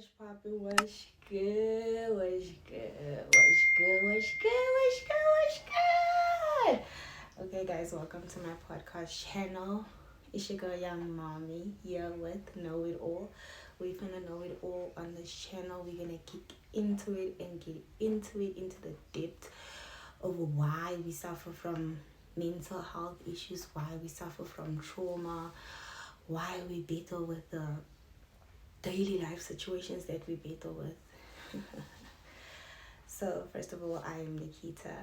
What's poppin'? What's good? What's good? What's good? What's good? What's good? What's good? Okay, guys, welcome to my podcast channel. It's your girl, Young Mommy, here with Know It All. We're gonna know it all on this channel. We're gonna kick into it and get into it, into the depth of why we suffer from mental health issues, why we suffer from trauma, why we battle with the daily life situations that we battle with. So first of all, I am Nikita,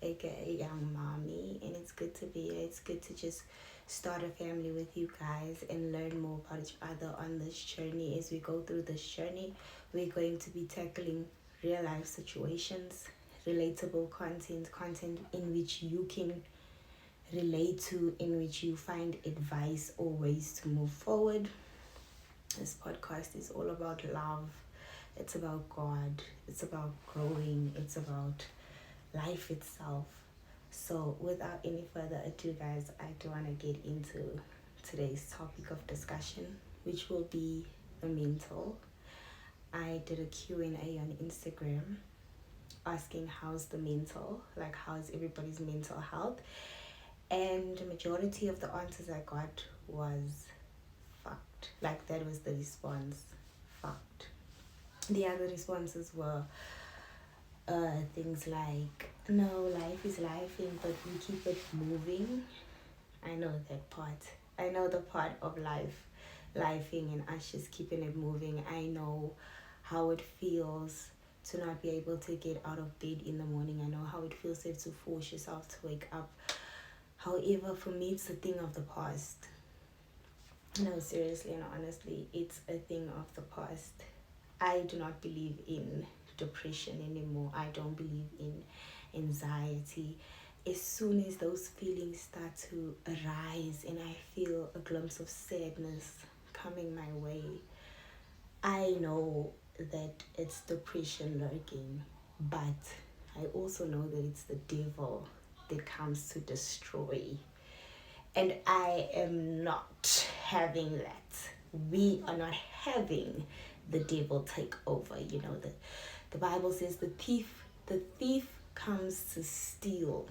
aka Young Mommy, and it's good to be here. It's good to just start a family with you guys and learn more about each other on this journey. As we go through this journey, we're going to be tackling real life situations, relatable content in which you can relate to, in which you find advice or ways to move forward. This podcast is all about love. It's about God. It's about growing. It's about life itself. So without any further ado, guys, I do want to get into today's topic of discussion, which will be the mental. I did a Q&A on Instagram asking how's the mental, like how's everybody's mental health. And the majority of the answers I got was fucked. Like that was the response, fucked. The other responses were things like, no, life is life, but we keep it moving. I know that part. I know the part of lifing and us just keeping it moving. I know how it feels to not be able to get out of bed in the morning. I know how it feels to force yourself to wake up. However, for me, it's a thing of the past. No, seriously and honestly, it's a thing of the past. I do not believe in depression anymore. I don't believe in anxiety. As soon as those feelings start to arise and I feel a glimpse of sadness coming my way, I know that it's depression lurking, but I also know that it's the devil that comes to destroy. And I am not having that. We are not having the devil take over. You know, the Bible says the thief comes to steal.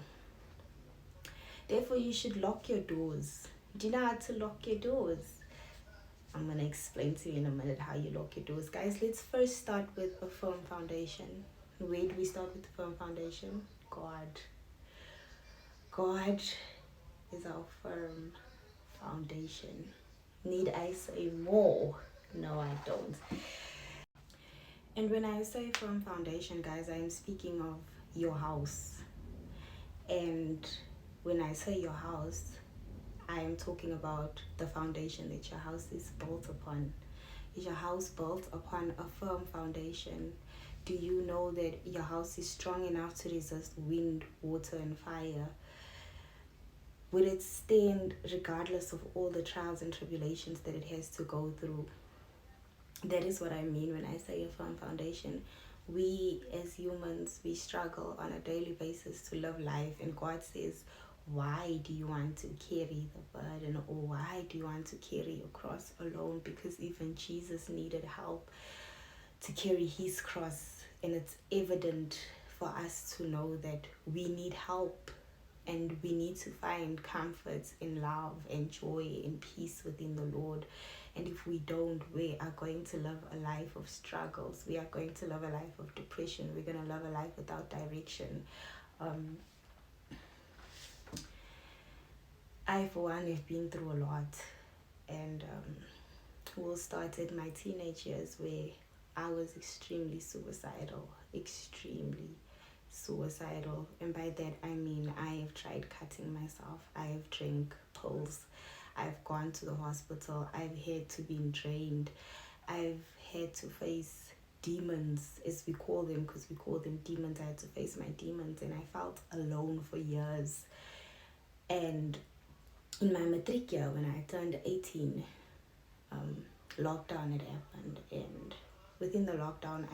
Therefore, you should lock your doors. Do you know how to lock your doors? I'm going to explain to you in a minute how you lock your doors. Guys, let's first start with a firm foundation. Where do we start with the firm foundation? God. God is our firm foundation. Need I say more? No, I don't. And when I say firm foundation, guys, I am speaking of your house. And when I say your house, I am talking about the foundation that your house is built upon. Is your house built upon a firm foundation? Do you know that your house is strong enough to resist wind, water, and fire? Will it stand regardless of all the trials and tribulations that it has to go through? That is what I mean when I say a firm foundation. We as humans, we struggle on a daily basis to live life, and God says, why do you want to carry the burden, or why do you want to carry your cross alone? Because even Jesus needed help to carry his cross, and it's evident for us to know that we need help. And we need to find comfort in love and joy and peace within the Lord. And if we don't, we are going to live a life of struggles. We are going to live a life of depression. We're going to live a life without direction. I, for one, have been through a lot. And well, started my teenage years where I was extremely suicidal. And by that I mean I have tried cutting myself, I have drank pills, I've gone to the hospital, I've had to be drained, I've had to face demons, as we call them, because we call them demons. I had to face my demons, and I felt alone for years. And in my matric year, when I turned 18, lockdown had happened, and within the lockdown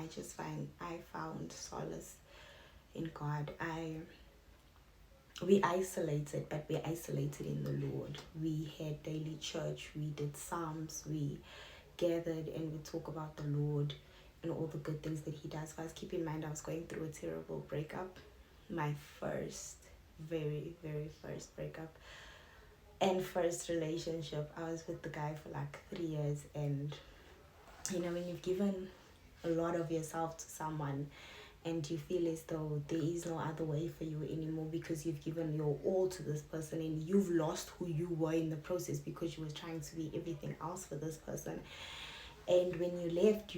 I found solace in God. We isolated, but we isolated in the Lord. We had daily church, we did psalms, we gathered and we talk about the Lord. and all the good things that he does for us. Keep in mind, I was going through a terrible breakup. My first, very, very first breakup and first relationship. I was with the guy for like 3 years, and when you've given a lot of yourself to someone and you feel as though there is no other way for you anymore because you've given your all to this person and you've lost who you were in the process because you were trying to be everything else for this person. And when you left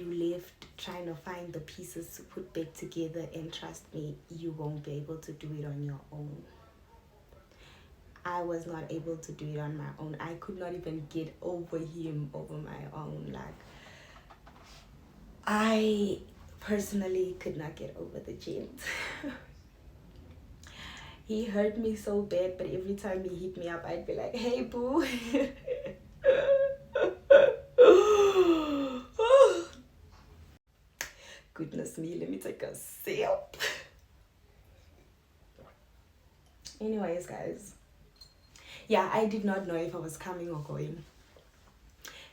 trying to find the pieces to put back together, and trust me, you won't be able to do it on your own. I was not able to do it on my own. I could not even get over him over my own. Like, I personally could not get over the gent. He hurt me so bad, but every time he hit me up, I'd be like, hey, boo. Goodness me, let me take a sip. Anyways, guys. Yeah, I did not know if I was coming or going.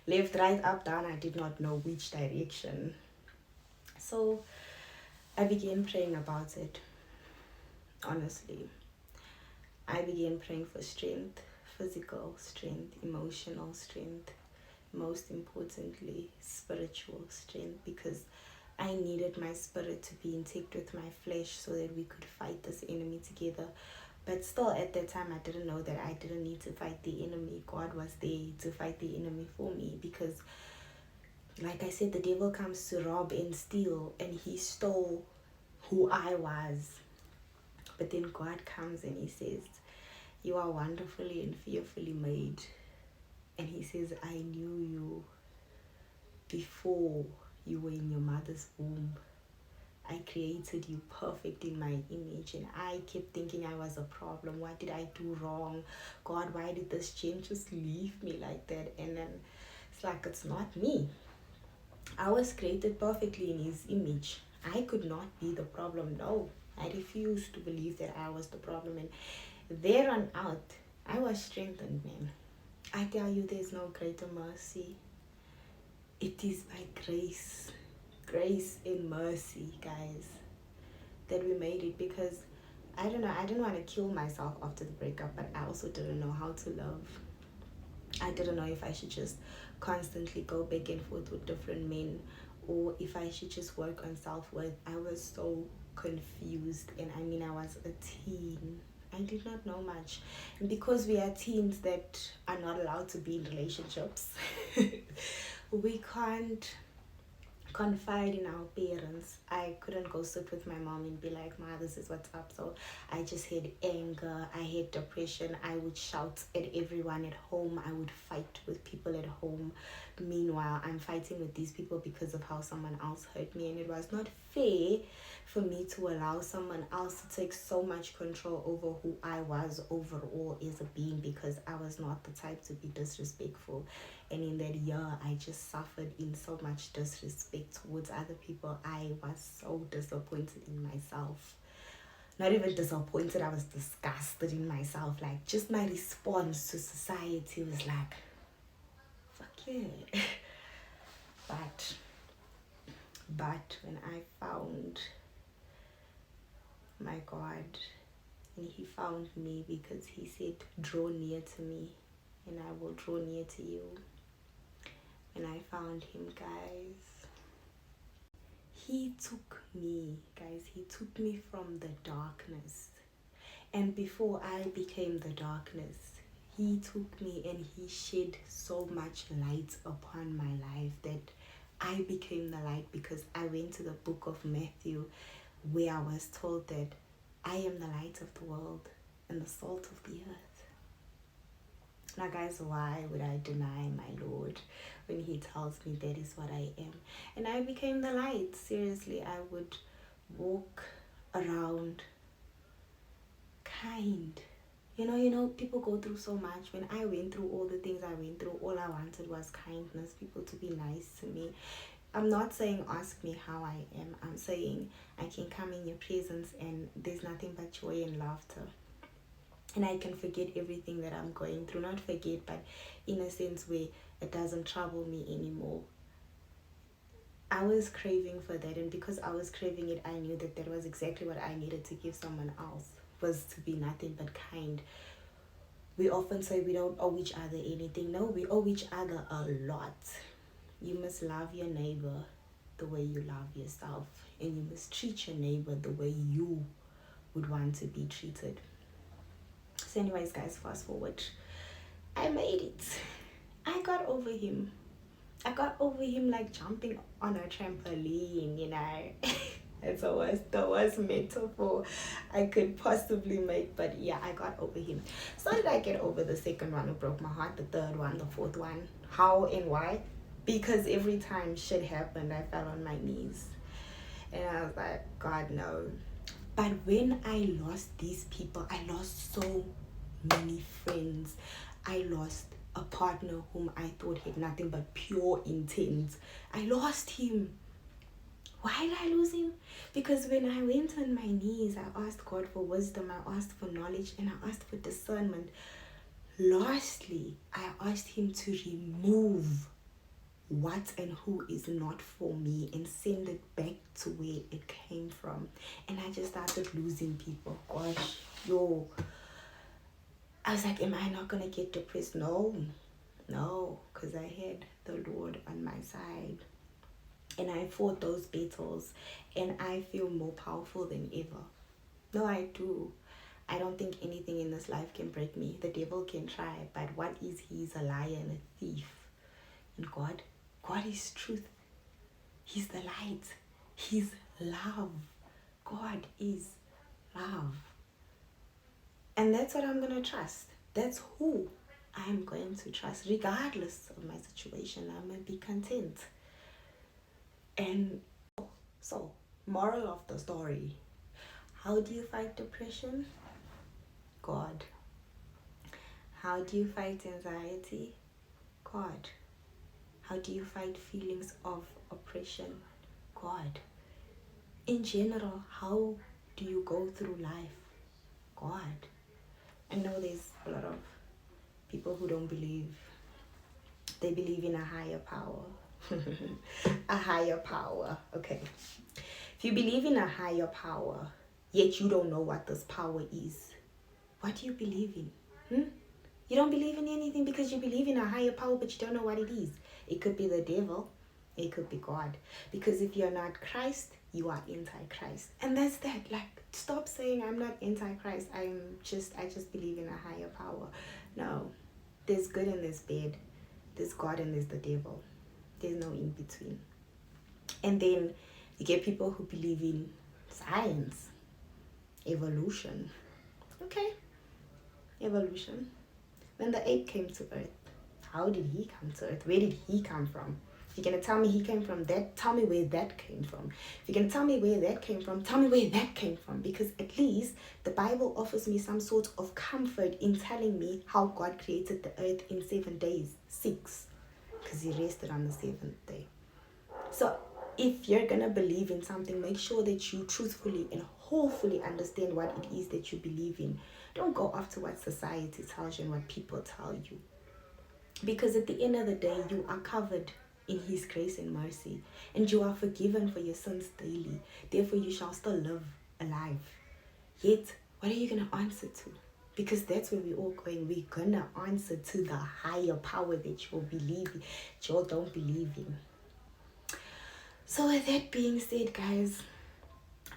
Left, right, up, down, I did not know which direction. So I began praying about it. Honestly, I began praying for strength, physical strength, emotional strength, most importantly, spiritual strength, because I needed my spirit to be intact with my flesh so that we could fight this enemy together. But still, at that time, I didn't know that I didn't need to fight the enemy. God was there to fight the enemy for me, because, like I said, the devil comes to rob and steal, and he stole who I was. But then God comes and he says, you are wonderfully and fearfully made. And he says, I knew you before you were in your mother's womb. I created you perfect in my image, and I kept thinking I was a problem. What did I do wrong? God, why did this gent just leave me like that? And then it's like, it's not me. I was created perfectly in his image. I could not be the problem. No, I refused to believe that I was the problem. And there on out, I was strengthened, man. I tell you, there's no greater mercy. It is by grace and mercy, guys, that we made it. Because I don't know, I didn't want to kill myself after the breakup, but I also didn't know how to love. I didn't know if I should just constantly go back and forth with different men, or if I should just work on self-worth. I was so confused, and I was a teen. I did not know much. And because we are teens that are not allowed to be in relationships, we can't confide in our parents. I couldn't go sit with my mom and be like, Ma, this is what's up. So I just had anger, I had depression, I would shout at everyone at home, I would fight with people at home. Meanwhile, I'm fighting with these people because of how someone else hurt me, and it was not fair for me to allow someone else to take so much control over who I was overall as a being, because I was not the type to be disrespectful. And in that year, I just suffered in so much disrespect towards other people. I was so disappointed in myself. Not even disappointed, I was disgusted in myself. Like, just my response to society was like, fuck yeah. But when I found my God, and he found me, because he said, draw near to me and I will draw near to you. And I found him, guys. He took me from the darkness. And before I became the darkness, he took me and he shed so much light upon my life that I became the light, because I went to the book of Matthew, where I was told that I am the light of the world and the salt of the earth. Now, guys, why would I deny my Lord when he tells me that is what I am? And I became the light. Seriously, I would walk around kind. You know, people go through so much. When I went through all the things I went through, all I wanted was kindness, people to be nice to me. I'm not saying ask me how I am. I'm saying I can come in your presence and there's nothing but joy and laughter. And I can forget everything that I'm going through. Not forget, but in a sense where it doesn't trouble me anymore. I was craving for that, and because I was craving it, I knew that was exactly what I needed to give someone else, was to be nothing but kind. We often say we don't owe each other anything. No, we owe each other a lot. You must love your neighbor the way you love yourself, and you must treat your neighbor the way you would want to be treated. So anyways, guys, fast forward. I made it. I got over him. I got over him like jumping on a trampoline, you know. It's the worst metaphor I could possibly make, but yeah, I got over him. So did I get over the second one who broke my heart, the third one, the fourth one? How and why? Because every time shit happened, I fell on my knees. And I was like, God, no. But when I lost these people, I lost so many friends. I lost a partner whom I thought had nothing but pure intent. I lost him. Why did I lose him? Because when I went on my knees, I asked God for wisdom, I asked for knowledge, and I asked for discernment. Lastly, I asked him to remove what and who is not for me and send it back to where it came from. And I just started losing people. Gosh, yo. I was like, am I not going to get depressed? No, because I had the Lord on my side. And I fought those battles, and I feel more powerful than ever. No, I do. I don't think anything in this life can break me. The devil can try, but what is he? He's a liar and a thief. And God is truth. He's the light. He's love. God is love. And that's what I'm going to trust. That's who I'm going to trust. Regardless of my situation, I'm going to be content. And so, moral of the story. How do you fight depression? God. How do you fight anxiety? God. How do you fight feelings of oppression? God. In general, how do you go through life? God. I know there's a lot of people who don't believe. They believe in a higher power. A higher power. Okay. If you believe in a higher power, yet you don't know what this power is, what do you believe in? You don't believe in anything because you believe in a higher power, but you don't know what it is. It could be the devil. It could be God. Because if you're not Christ, you are anti-Christ. And that's that. Like, stop saying I'm not anti-Christ. I just believe in a higher power. No. There's good and there's bad. There's God and there's the devil. There's no in between. And then you get people who believe in science, evolution. Okay, evolution. When the ape came to Earth, how did he come to Earth? Where did he come from? If you're going to tell me he came from that, tell me where that came from. If you're going to tell me where that came from, tell me where that came from. Because at least the Bible offers me some sort of comfort in telling me how God created the earth in 7 days. 6. Because he rested on the 7th day. So if you're going to believe in something, make sure that you truthfully and wholefully understand what it is that you believe in. Don't go after what society tells you and what people tell you. Because at the end of the day, you are covered in his grace and mercy. And you are forgiven for your sins daily. Therefore, you shall still live alive. Yet, what are you going to answer to? Because that's where we're all going. We're going to answer to the higher power that you don't believe in. So with that being said, guys,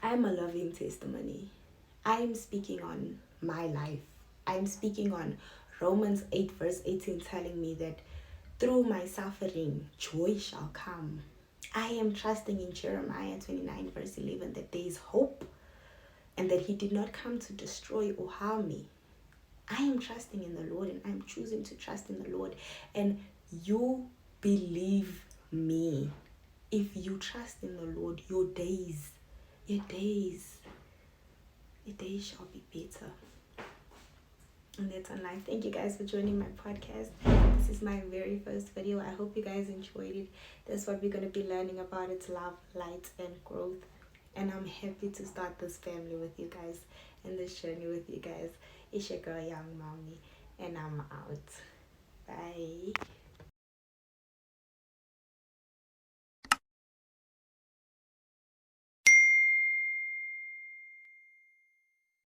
I'm a loving testimony. I'm speaking on my life. I'm speaking on Romans 8 verse 18 telling me that through my suffering, joy shall come. I am trusting in Jeremiah 29 verse 11 that there is hope and that he did not come to destroy or harm me. I am trusting in the Lord and I'm choosing to trust in the Lord. And you believe me. If you trust in the Lord, your days shall be better. And that's on life. Thank you guys for joining my podcast. This is my very first video. I hope you guys enjoyed it. That's what we're going to be learning about. It's love, light, and growth. And I'm happy to start this family with you guys and this journey with you guys. It's your girl, Young Mommy, and I'm out. Bye.